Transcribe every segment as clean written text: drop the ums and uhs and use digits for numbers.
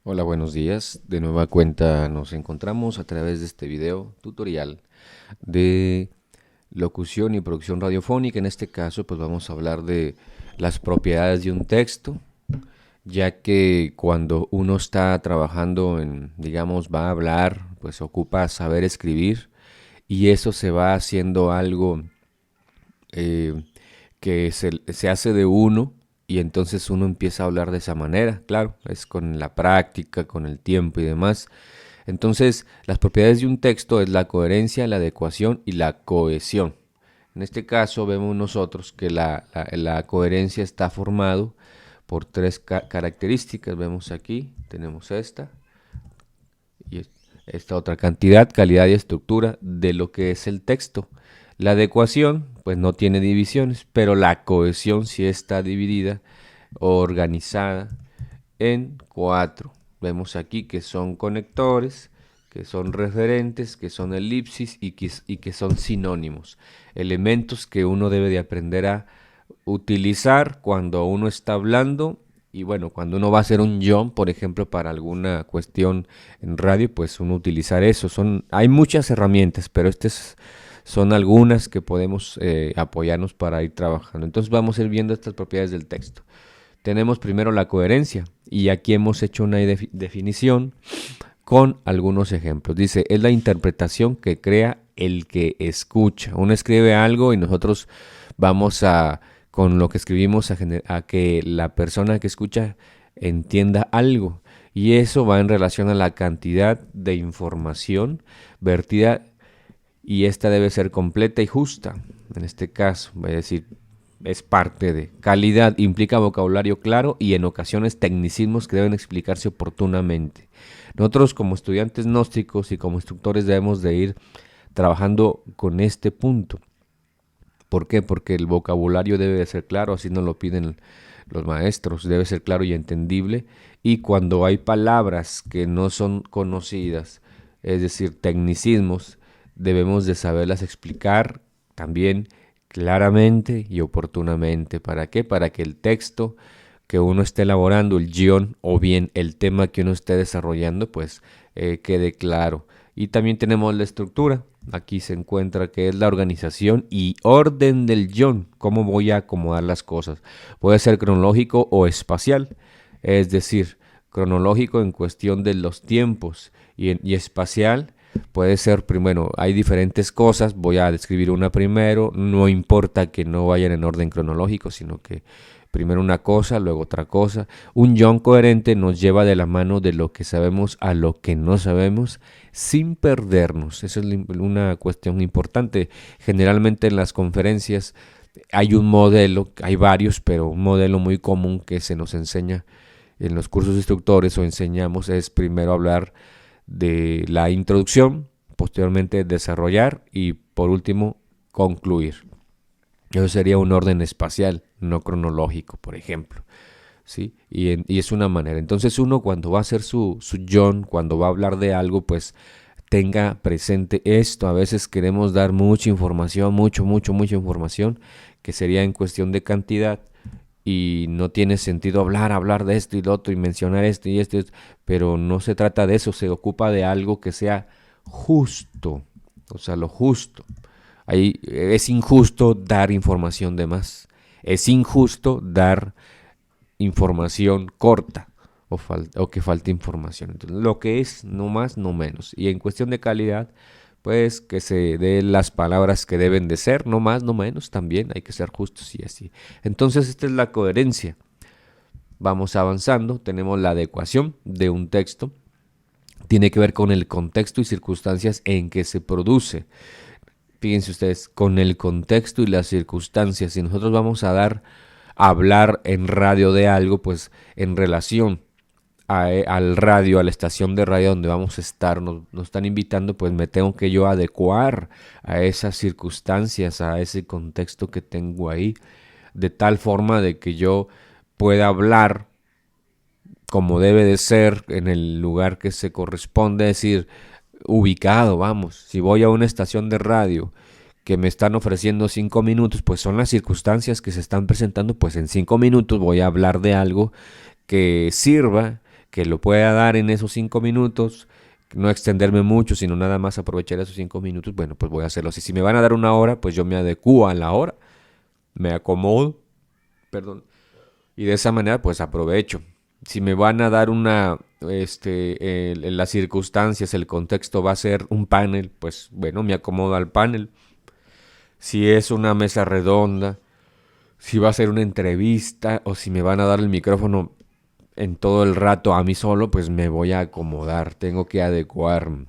Hola, buenos días. De nueva cuenta nos encontramos a través de este video tutorial de locución y producción radiofónica. En este caso, pues vamos a hablar de las propiedades de un texto, ya que cuando uno está trabajando en, digamos, va a hablar, pues ocupa saber escribir y eso se va haciendo algo eh, que se hace de uno y entonces uno empieza a hablar de esa manera, claro, es con la práctica, con el tiempo y demás. Entonces, las propiedades de un texto es la coherencia, la adecuación y la cohesión. En este caso vemos nosotros que la coherencia está formado por tres características. Vemos aquí, tenemos esta y esta otra cantidad, calidad y estructura de lo que es el texto. La adecuación, pues no tiene divisiones, pero la cohesión sí está dividida, organizada en cuatro. Vemos aquí que son conectores, que son referentes, que son elipsis y que son sinónimos. Elementos que uno debe de aprender a utilizar cuando uno está hablando y bueno, cuando uno va a hacer un guión, por ejemplo, para alguna cuestión en radio, pues uno utilizar eso. Hay muchas herramientas, pero estas son algunas que podemos apoyarnos para ir trabajando. Entonces vamos a ir viendo estas propiedades del texto. Tenemos primero la coherencia y aquí hemos hecho una definición con algunos ejemplos. Dice, es la interpretación que crea el que escucha. Uno escribe algo y nosotros vamos con lo que escribimos, a que la persona que escucha entienda algo. Y eso va en relación a la cantidad de información vertida y esta debe ser completa y justa. En este caso, voy a decir, es parte de calidad, implica vocabulario claro y en ocasiones tecnicismos que deben explicarse oportunamente. Nosotros como estudiantes gnósticos y como instructores debemos de ir trabajando con este punto. ¿Por qué? Porque el vocabulario debe de ser claro, así nos lo piden los maestros, debe ser claro y entendible. Y cuando hay palabras que no son conocidas, es decir, tecnicismos, debemos de saberlas explicar también claramente y oportunamente. ¿Para qué? Para que el texto que uno esté elaborando, el guión o bien el tema que uno esté desarrollando, pues quede claro. Y también tenemos la estructura. Aquí se encuentra que es la organización y orden del guión. Cómo voy a acomodar las cosas. Puede ser cronológico o espacial. Es decir, cronológico en cuestión de los tiempos y espacial puede ser, bueno, hay diferentes cosas, voy a describir una primero, no importa que no vayan en orden cronológico, sino que primero una cosa, luego otra cosa. Un guión coherente nos lleva de la mano de lo que sabemos a lo que no sabemos sin perdernos. Esa es una cuestión importante. Generalmente en las conferencias hay un modelo, hay varios, pero un modelo muy común que se nos enseña en los cursos de instructores o enseñamos es primero hablar de la introducción, posteriormente desarrollar y por último concluir. Eso sería un orden espacial, no cronológico, por ejemplo. ¿Sí? Y es una manera. Entonces uno cuando va a hacer su John, cuando va a hablar de algo, pues tenga presente esto. A veces queremos dar mucha información, mucha información, que sería en cuestión de cantidad y no tiene sentido hablar de esto y lo otro y mencionar esto y esto, pero no se trata de eso, se ocupa de algo que sea justo, o sea, lo justo. Ahí es injusto dar información de más, es injusto dar información corta o que falte información. Entonces, lo que es no más, no menos. Y en cuestión de calidad, pues que se den las palabras que deben de ser, no más, no menos, también hay que ser justos y así. Entonces, esta es la coherencia. Vamos avanzando, tenemos la adecuación de un texto, tiene que ver con el contexto y circunstancias en que se produce. Fíjense ustedes, con el contexto y las circunstancias, si nosotros vamos a hablar en radio de algo, pues en relación al radio, a la estación de radio donde vamos a estar, nos están invitando, pues me tengo que yo adecuar a esas circunstancias, a ese contexto que tengo ahí, de tal forma de que yo pueda hablar como debe de ser en el lugar que se corresponde, es decir, ubicado, vamos, si voy a una estación de radio que me están ofreciendo 5 minutos, pues son las circunstancias que se están presentando, pues en 5 minutos voy a hablar de algo que sirva, que lo pueda dar en esos 5 minutos, no extenderme mucho, sino nada más aprovechar esos 5 minutos, bueno, pues voy a hacerlo así. Si me van a dar una hora, pues yo me adecuo a la hora, me acomodo, perdón, y de esa manera pues aprovecho. Si me van a dar en las circunstancias, el contexto va a ser un panel, pues bueno, me acomodo al panel. Si es una mesa redonda, si va a ser una entrevista o si me van a dar el micrófono en todo el rato a mí solo, pues me voy a acomodar, tengo que adecuarme.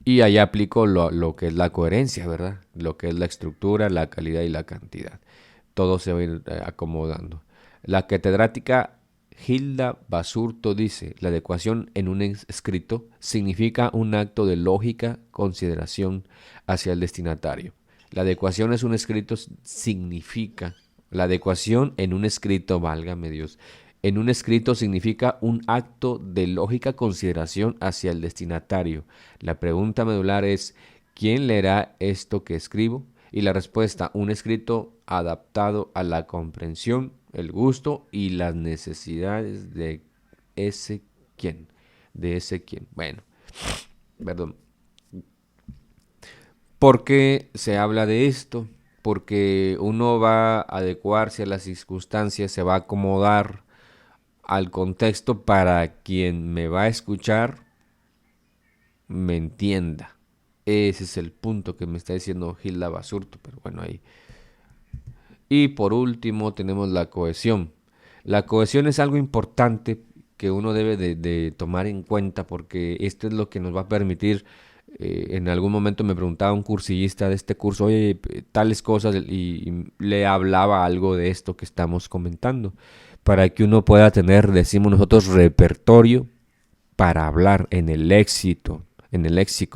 Y ahí aplico lo que es la coherencia, ¿verdad? Lo que es la estructura, la calidad y la cantidad. Todo se va a ir acomodando. La catedrática Hilda Basurto dice, la adecuación en un escrito significa un acto de lógica consideración hacia el destinatario. La adecuación es un escrito significa, la adecuación en un escrito, válgame Dios, en un escrito significa un acto de lógica consideración hacia el destinatario. La pregunta medular es, ¿quién leerá esto que escribo? Y la respuesta, un escrito adaptado a la comprensión, el gusto y las necesidades de ese quién. De ese quién. Bueno, perdón. ¿Por qué se habla de esto? Porque uno va a adecuarse a las circunstancias, se va a acomodar al contexto para quien me va a escuchar me entienda. Ese es el punto que me está diciendo Hilda Basurto, pero bueno, ahí. Y por último tenemos la cohesión. La cohesión es algo importante que uno debe de tomar en cuenta porque esto es lo que nos va a permitir. En algún momento me preguntaba un cursillista de este curso, oye, tales cosas, y le hablaba algo de esto que estamos comentando, para que uno pueda tener, decimos nosotros, repertorio para hablar en el léxico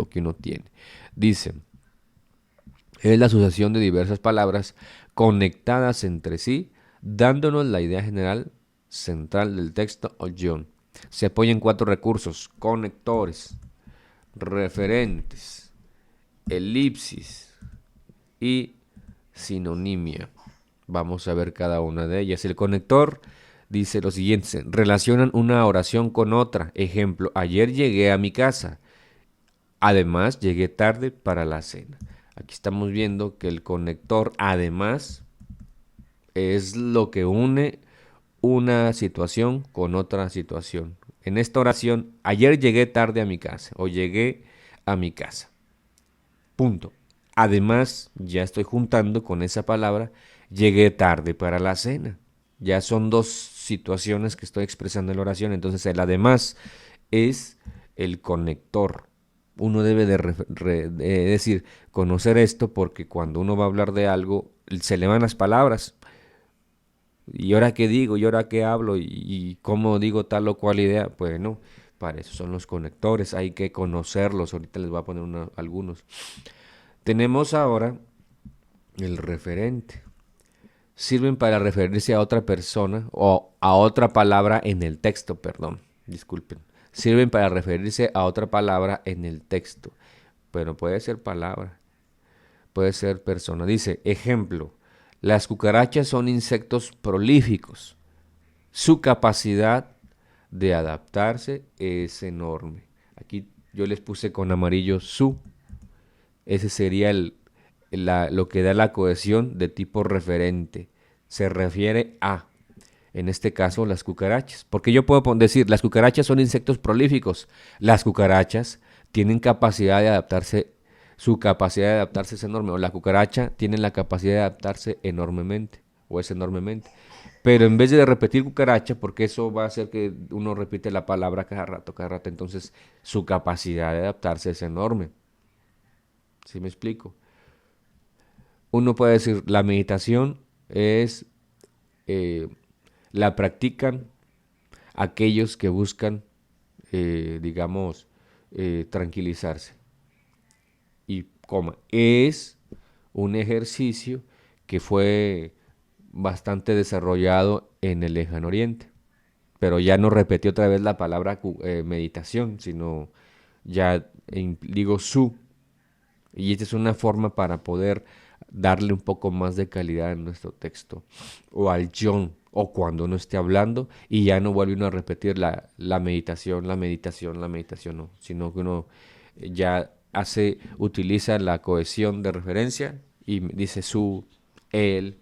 que uno tiene. Dice, es la asociación de diversas palabras conectadas entre sí, dándonos la idea general central del texto o guión. Se apoya en 4 recursos: conectores, referentes, elipsis y sinonimia. Vamos a ver cada una de ellas. El conector dice lo siguiente: relacionan una oración con otra. Ejemplo, ayer llegué a mi casa. Además, llegué tarde para la cena. Aquí estamos viendo que el conector, además, es lo que une una situación con otra situación. En esta oración, ayer llegué tarde a mi casa o llegué a mi casa. Punto. Además, ya estoy juntando con esa palabra, llegué tarde para la cena. Ya son 2 situaciones que estoy expresando en la oración. Entonces, el además es el conector. Uno debe de decir, conocer esto porque cuando uno va a hablar de algo, se le van las palabras. ¿Y ahora qué digo? ¿Y ahora qué hablo? ¿Y cómo digo tal o cual idea? Pues no, para eso son los conectores, hay que conocerlos. Ahorita les voy a poner algunos. Tenemos ahora el referente. Sirven para referirse a otra persona o a otra palabra en el texto, perdón, disculpen. Sirven para referirse a otra palabra en el texto, pero puede ser palabra, puede ser persona. Dice, ejemplo, las cucarachas son insectos prolíficos. Su capacidad de adaptarse es enorme. Aquí yo les puse con amarillo su. Ese sería lo que da la cohesión de tipo referente. Se refiere a, en este caso, las cucarachas. Porque yo puedo decir, las cucarachas son insectos prolíficos. Las cucarachas tienen capacidad de adaptarse, su capacidad de adaptarse es enorme. O la cucaracha tiene la capacidad de adaptarse enormemente, o es enormemente. Pero en vez de repetir cucaracha, porque eso va a hacer que uno repite la palabra cada rato, entonces su capacidad de adaptarse es enorme. ¿Sí me explico? Uno puede decir, la meditación es, la practican aquellos que buscan, digamos, tranquilizarse. Y coma, es un ejercicio que fue bastante desarrollado en el Lejano Oriente. Pero ya no repetí otra vez la palabra meditación, sino ya digo su. Y esta es una forma para poder darle un poco más de calidad en nuestro texto. O al John. o cuando uno esté hablando y ya no vuelve uno a repetir la meditación, la meditación, la meditación, no, sino que uno ya utiliza la cohesión de referencia y dice su, él,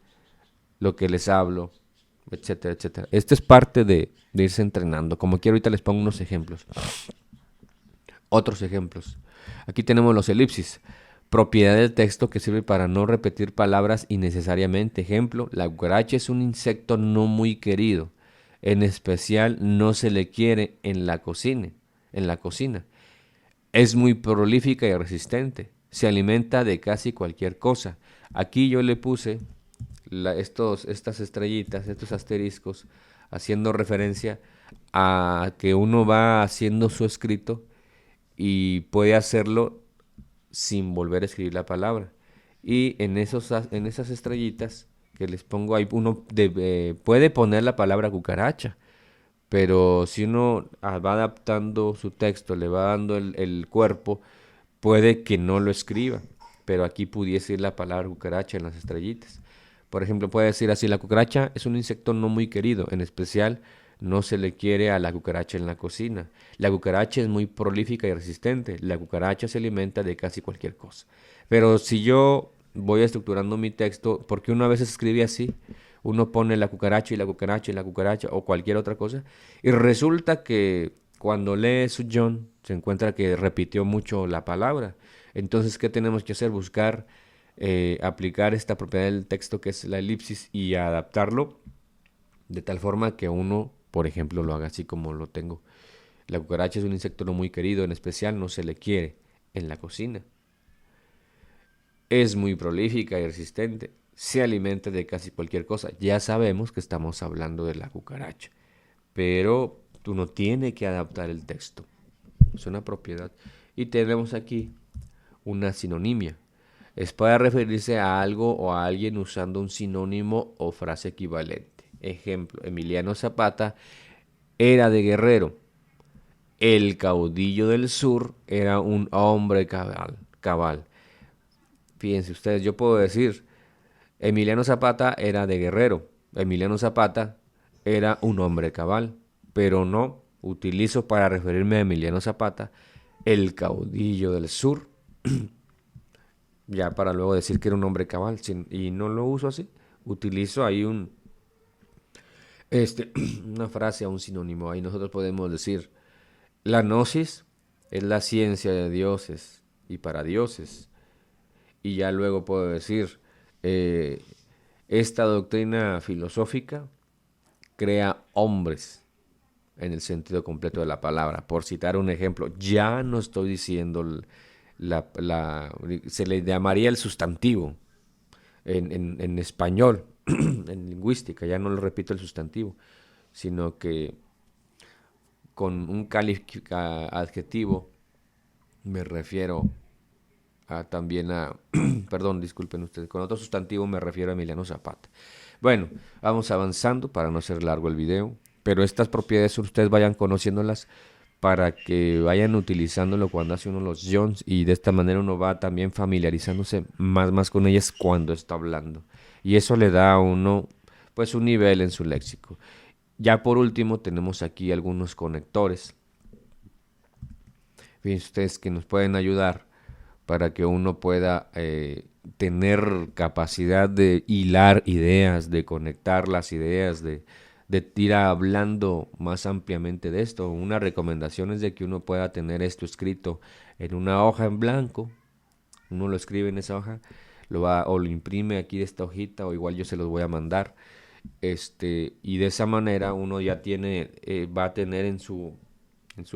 lo que les hablo, etcétera, etcétera. Esto es parte de irse entrenando. Como quiero, ahorita les pongo unos ejemplos. Otros ejemplos. Aquí tenemos los elipsis. Propiedad del texto que sirve para no repetir palabras innecesariamente. Ejemplo, la cucaracha es un insecto no muy querido. En especial no se le quiere en la cocina. Es muy prolífica y resistente. Se alimenta de casi cualquier cosa. Aquí yo le puse estas estrellitas, estos asteriscos, haciendo referencia a que uno va haciendo su escrito y puede hacerlo sin volver a escribir la palabra. Y en esas estrellitas que les pongo ahí, uno puede poner la palabra cucaracha, pero si uno va adaptando su texto, le va dando el cuerpo, puede que no lo escriba, pero aquí pudiese ir la palabra cucaracha en las estrellitas. Por ejemplo, puede decir así: la cucaracha es un insecto no muy querido, en especial no se le quiere a la cucaracha en la cocina. La cucaracha es muy prolífica y resistente. La cucaracha se alimenta de casi cualquier cosa. Pero si yo voy estructurando mi texto, porque uno a veces escribe así, uno pone la cucaracha y la cucaracha y la cucaracha o cualquier otra cosa, y resulta que cuando lee su John se encuentra que repitió mucho la palabra. Entonces, ¿qué tenemos que hacer? Buscar aplicar esta propiedad del texto que es la elipsis y adaptarlo de tal forma que uno, por ejemplo, lo haga así como lo tengo. La cucaracha es un insecto no muy querido, en especial no se le quiere en la cocina. Es muy prolífica y resistente. Se alimenta de casi cualquier cosa. Ya sabemos que estamos hablando de la cucaracha, pero uno tiene que adaptar el texto. Es una propiedad. Y tenemos aquí una sinonimia. Es para referirse a algo o a alguien usando un sinónimo o frase equivalente. Ejemplo, Emiliano Zapata era de Guerrero. El caudillo del sur era un hombre cabal. Fíjense ustedes, yo puedo decir, Emiliano Zapata era de Guerrero. Emiliano Zapata era un hombre cabal, pero no utilizo para referirme a Emiliano Zapata el caudillo del sur, ya para luego decir que era un hombre cabal, y no lo uso así. Utilizo ahí una frase o un sinónimo. Ahí nosotros podemos decir, la gnosis es la ciencia de dioses y para dioses. Y ya luego puedo decir, esta doctrina filosófica crea hombres en el sentido completo de la palabra. Por citar un ejemplo, ya no estoy diciendo se le llamaría el sustantivo en español, en lingüística, ya no lo repito el sustantivo, sino que con un adjetivo me refiero también a, perdón, disculpen ustedes, con otro sustantivo me refiero a Emiliano Zapata. Bueno, vamos avanzando para no hacer largo el video, pero estas propiedades ustedes vayan conociéndolas para que vayan utilizándolo cuando hace uno los Jones, y de esta manera uno va también familiarizándose más con ellas cuando está hablando, y eso le da a uno pues un nivel en su léxico. Ya por último tenemos aquí algunos conectores, fíjense ustedes, que nos pueden ayudar para que uno pueda tener capacidad de hilar ideas, de conectar las ideas, de ir hablando más ampliamente de esto. Una recomendación es de que uno pueda tener esto escrito en una hoja en blanco. Uno lo escribe en esa hoja, o lo imprime aquí de esta hojita, o igual yo se los voy a mandar. Y de esa manera uno ya va a tener en su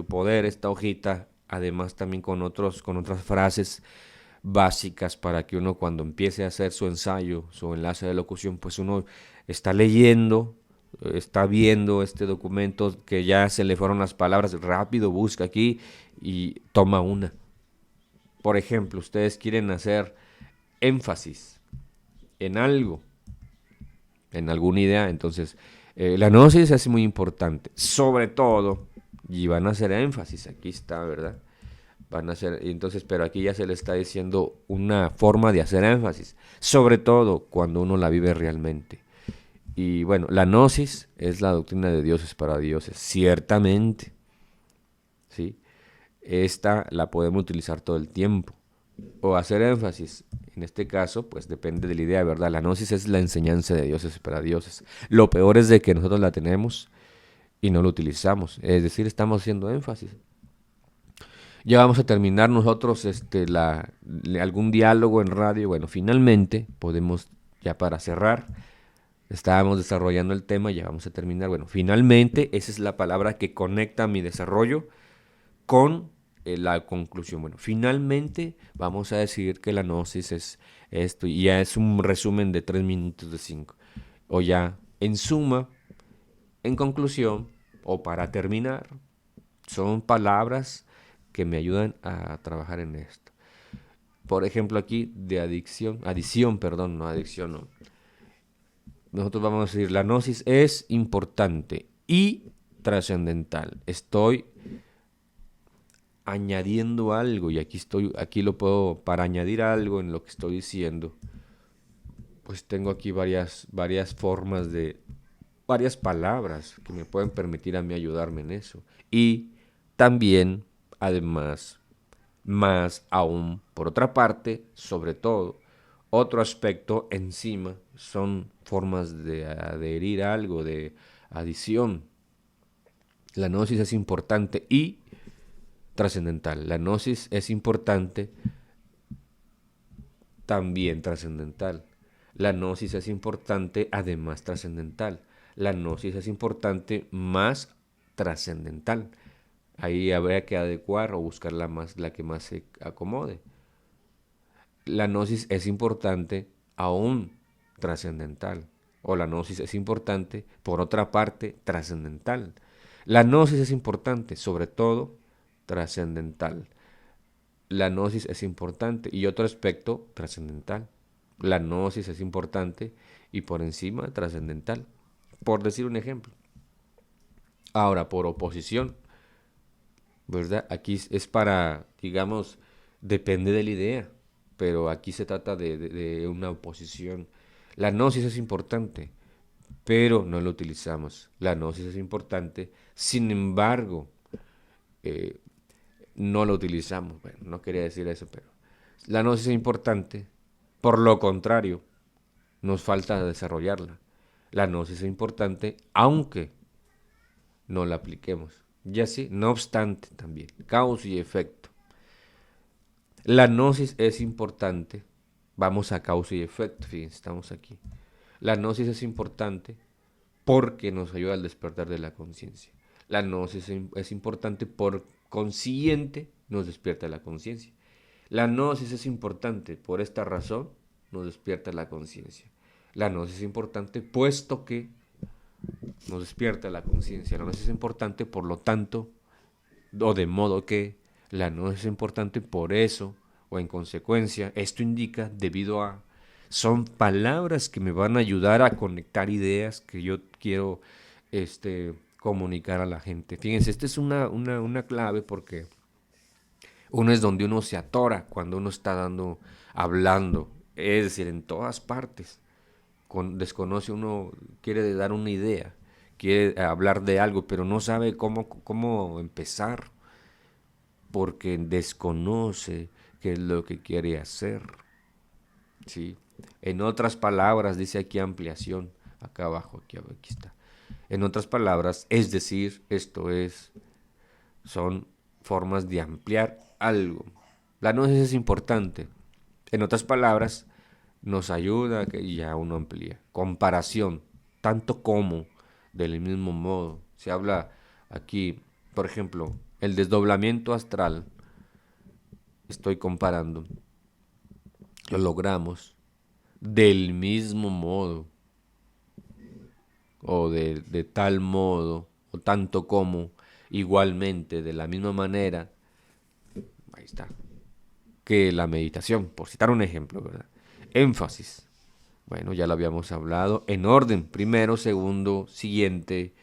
poder esta hojita, además también con otras frases básicas, para que uno cuando empiece a hacer su ensayo, su enlace de locución, pues uno está leyendo, está viendo este documento que ya se le fueron las palabras, rápido busca aquí y toma una. Por ejemplo, ustedes quieren hacer énfasis en algo, en alguna idea, entonces la gnosis es muy importante, sobre todo, y van a hacer énfasis, aquí está, ¿verdad? Van a hacer, entonces, pero aquí ya se le está diciendo una forma de hacer énfasis, sobre todo cuando uno la vive realmente. Y bueno, la gnosis es la doctrina de dioses para dioses, ciertamente, ¿sí? Esta la podemos utilizar todo el tiempo o hacer énfasis. En este caso, pues depende de la idea, ¿verdad? La gnosis es la enseñanza de dioses para dioses. Lo peor es de que nosotros la tenemos y no lo utilizamos. Es decir, estamos haciendo énfasis. Ya vamos a terminar nosotros algún diálogo en radio. Bueno, finalmente podemos, ya para cerrar, estábamos desarrollando el tema, ya vamos a terminar. Bueno, finalmente esa es la palabra que conecta mi desarrollo con la conclusión. Bueno, finalmente vamos a decir que la gnosis es esto y ya es un resumen de 3 minutos de 5. O ya, en suma, en conclusión o para terminar, son palabras que me ayudan a trabajar en esto. Por ejemplo, aquí de adición, perdón, no adicción, no. Nosotros vamos a decir, la gnosis es importante y trascendental. Estoy añadiendo algo y aquí lo puedo, para añadir algo en lo que estoy diciendo, pues tengo aquí varias formas varias palabras que me pueden permitir a mí ayudarme en eso. Y también, además, más aún, por otra parte, sobre todo, otro aspecto encima son formas de adherir a algo, de adición. La gnosis es importante y trascendental. La gnosis es importante, también trascendental. La gnosis es importante, además trascendental. La gnosis es importante, más trascendental. Ahí habría que adecuar o buscar la que más se acomode. La gnosis es importante, aún trascendental. O la gnosis es importante, por otra parte, trascendental. La gnosis es importante, sobre todo, trascendental. La gnosis es importante y otro aspecto trascendental. La gnosis es importante y por encima trascendental. Por decir un ejemplo. Ahora, por oposición, ¿verdad? Aquí es para, digamos, depende de la idea, pero aquí se trata de una oposición. La gnosis es importante, pero no lo utilizamos. La gnosis es importante, sin embargo, eh, no lo utilizamos. Bueno, no quería decir eso, pero la gnosis es importante, por lo contrario, nos falta desarrollarla. La gnosis es importante, aunque no la apliquemos. Ya sí, no obstante también, causa y efecto. La gnosis es importante, vamos a causa y efecto, fíjense, estamos aquí. La gnosis es importante porque nos ayuda al despertar de la conciencia. La gnosis es importante, por consiguiente nos despierta la conciencia. La gnosis es importante, por esta razón nos despierta la conciencia. La gnosis es importante puesto que nos despierta la conciencia. La gnosis es importante, por lo tanto, o de modo que la gnosis es importante por eso, o en consecuencia, esto indica debido a... Son palabras que me van a ayudar a conectar ideas que yo quiero comunicar a la gente. Fíjense, esta es una clave porque uno es donde uno se atora cuando uno está hablando, es decir, en todas partes. Desconoce, uno quiere dar una idea, quiere hablar de algo, pero no sabe cómo empezar, porque desconoce qué es lo que quiere hacer. ¿Sí? En otras palabras, dice aquí ampliación, acá abajo, aquí está. En otras palabras, es decir, son formas de ampliar algo. La gnosis es importante. En otras palabras, nos ayuda a que ya uno amplía. Comparación, tanto como, del mismo modo. Se habla aquí, por ejemplo, el desdoblamiento astral, estoy comparando, lo logramos del mismo modo, o de tal modo, o tanto como, igualmente, de la misma manera, ahí está, que la meditación, por citar un ejemplo, ¿verdad? Énfasis. Bueno, ya lo habíamos hablado, en orden, primero, segundo, siguiente,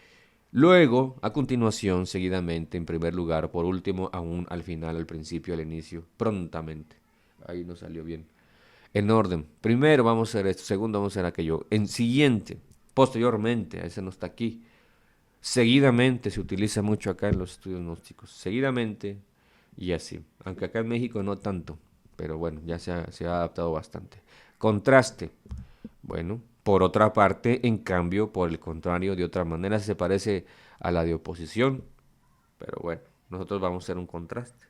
luego, a continuación, seguidamente, en primer lugar, por último, aún al final, al principio, al inicio, prontamente. Ahí nos salió bien. En orden, primero vamos a hacer esto, segundo vamos a hacer aquello, en siguiente, posteriormente, ese no está aquí. Seguidamente se utiliza mucho acá en los estudios gnósticos, seguidamente y así, aunque acá en México no tanto, pero bueno, ya se ha adaptado bastante. Contraste, bueno, por otra parte, en cambio, por el contrario, de otra manera se parece a la de oposición, pero bueno, nosotros vamos a hacer un contraste.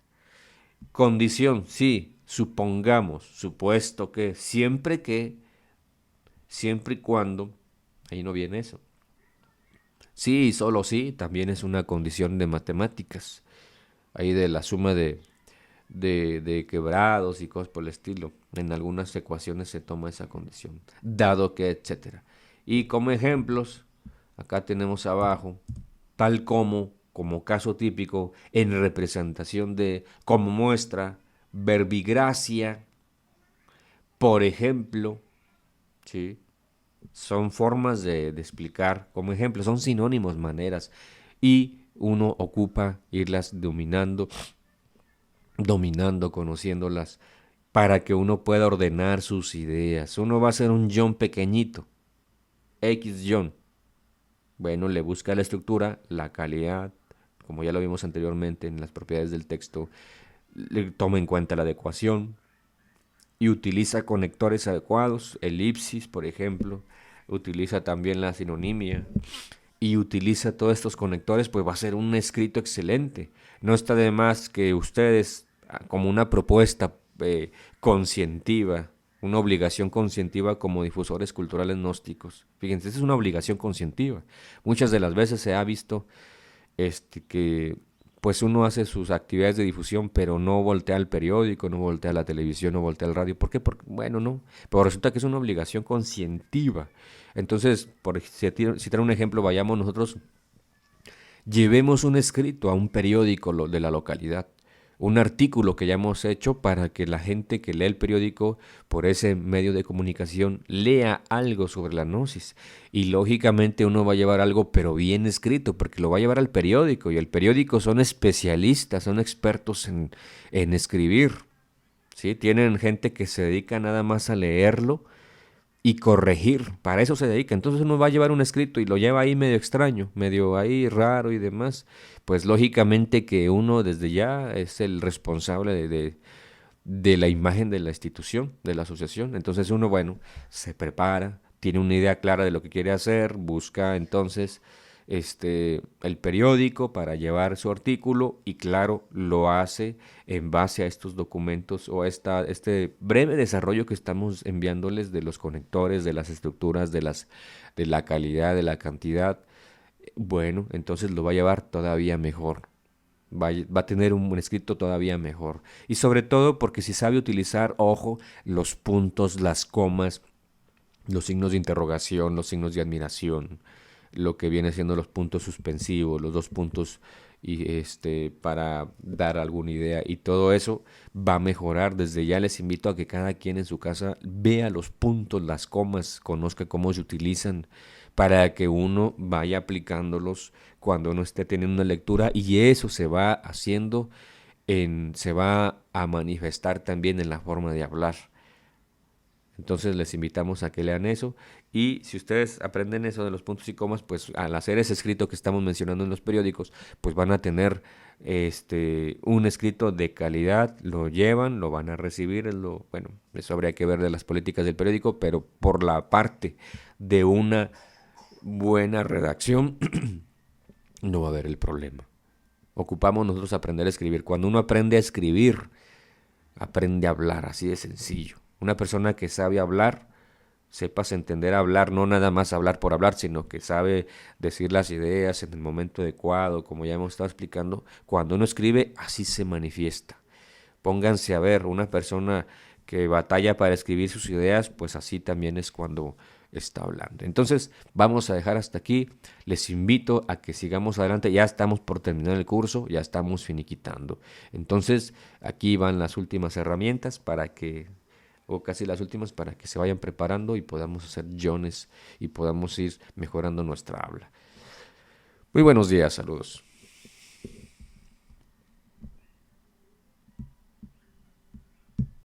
Condición, sí, supongamos, supuesto siempre y cuando, ahí no viene eso. Sí, solo sí, también es una condición de matemáticas, ahí de la suma de quebrados y cosas por el estilo. En algunas ecuaciones se toma esa condición, dado que, etcétera. Y como ejemplos, acá tenemos abajo, tal como caso típico, en representación de, como muestra, verbigracia, por ejemplo, ¿sí? Son formas de explicar, como ejemplo, son sinónimos, maneras, y uno ocupa irlas dominando, conociéndolas, para que uno pueda ordenar sus ideas. Uno va a ser un John pequeñito, X John. Bueno, le busca la estructura, la calidad, como ya lo vimos anteriormente en las propiedades del texto, le toma en cuenta la adecuación y utiliza conectores adecuados, elipsis, por ejemplo, utiliza también la sinonimia y utiliza todos estos conectores, pues va a ser un escrito excelente. No está de más que ustedes, como una propuesta conscientiva, una obligación conscientiva como difusores culturales gnósticos. Fíjense, esa es una obligación conscientiva. Muchas de las veces se ha visto que pues uno hace sus actividades de difusión, pero no voltea al periódico, no voltea a la televisión, no voltea al radio. ¿Por qué? Porque, bueno, no. Pero resulta que es una obligación conscientiva. Entonces, por citar un ejemplo, vayamos nosotros, llevemos un escrito a un periódico de la localidad, un artículo que ya hemos hecho para que la gente que lee el periódico por ese medio de comunicación lea algo sobre la gnosis. Y lógicamente uno va a llevar algo pero bien escrito, porque lo va a llevar al periódico, y el periódico son especialistas, son expertos en escribir, ¿sí? Tienen gente que se dedica nada más a leerlo y corregir, para eso se dedica. Entonces uno va a llevar un escrito y lo lleva ahí medio extraño, medio ahí raro y demás, pues lógicamente que uno desde ya es el responsable de la imagen de la institución, de la asociación. Entonces uno, bueno, se prepara, tiene una idea clara de lo que quiere hacer, busca entonces el periódico para llevar su artículo y claro, lo hace en base a estos documentos o este breve desarrollo que estamos enviándoles de los conectores, de las estructuras, de la calidad, de la cantidad. Bueno, entonces lo va a llevar todavía mejor. Va a tener un escrito todavía mejor. Y sobre todo porque si sabe utilizar, ojo, los puntos, las comas, los signos de interrogación, los signos de admiración, lo que viene siendo los puntos suspensivos, los dos puntos y para dar alguna idea y todo eso va a mejorar. Desde ya les invito a que cada quien en su casa vea los puntos, las comas, conozca cómo se utilizan para que uno vaya aplicándolos cuando uno esté teniendo una lectura y eso se va haciendo se va a manifestar también en la forma de hablar. Entonces les invitamos a que lean eso y si ustedes aprenden eso de los puntos y comas, pues al hacer ese escrito que estamos mencionando en los periódicos, pues van a tener un escrito de calidad, lo llevan, lo van a recibir, bueno, eso habría que ver de las políticas del periódico, pero por la parte de una buena redacción no va a haber el problema. Ocupamos nosotros aprender a escribir. Cuando uno aprende a escribir, aprende a hablar, así de sencillo. Una persona que sabe hablar, sepas entender hablar, no nada más hablar por hablar, sino que sabe decir las ideas en el momento adecuado, como ya hemos estado explicando. Cuando uno escribe, así se manifiesta. Pónganse a ver, una persona que batalla para escribir sus ideas, pues así también es cuando está hablando. Entonces, vamos a dejar hasta aquí. Les invito a que sigamos adelante. Ya estamos por terminar el curso, ya estamos finiquitando. Entonces, aquí van las últimas herramientas o casi las últimas, para que se vayan preparando y podamos hacer jones y podamos ir mejorando nuestra habla. Muy buenos días, saludos.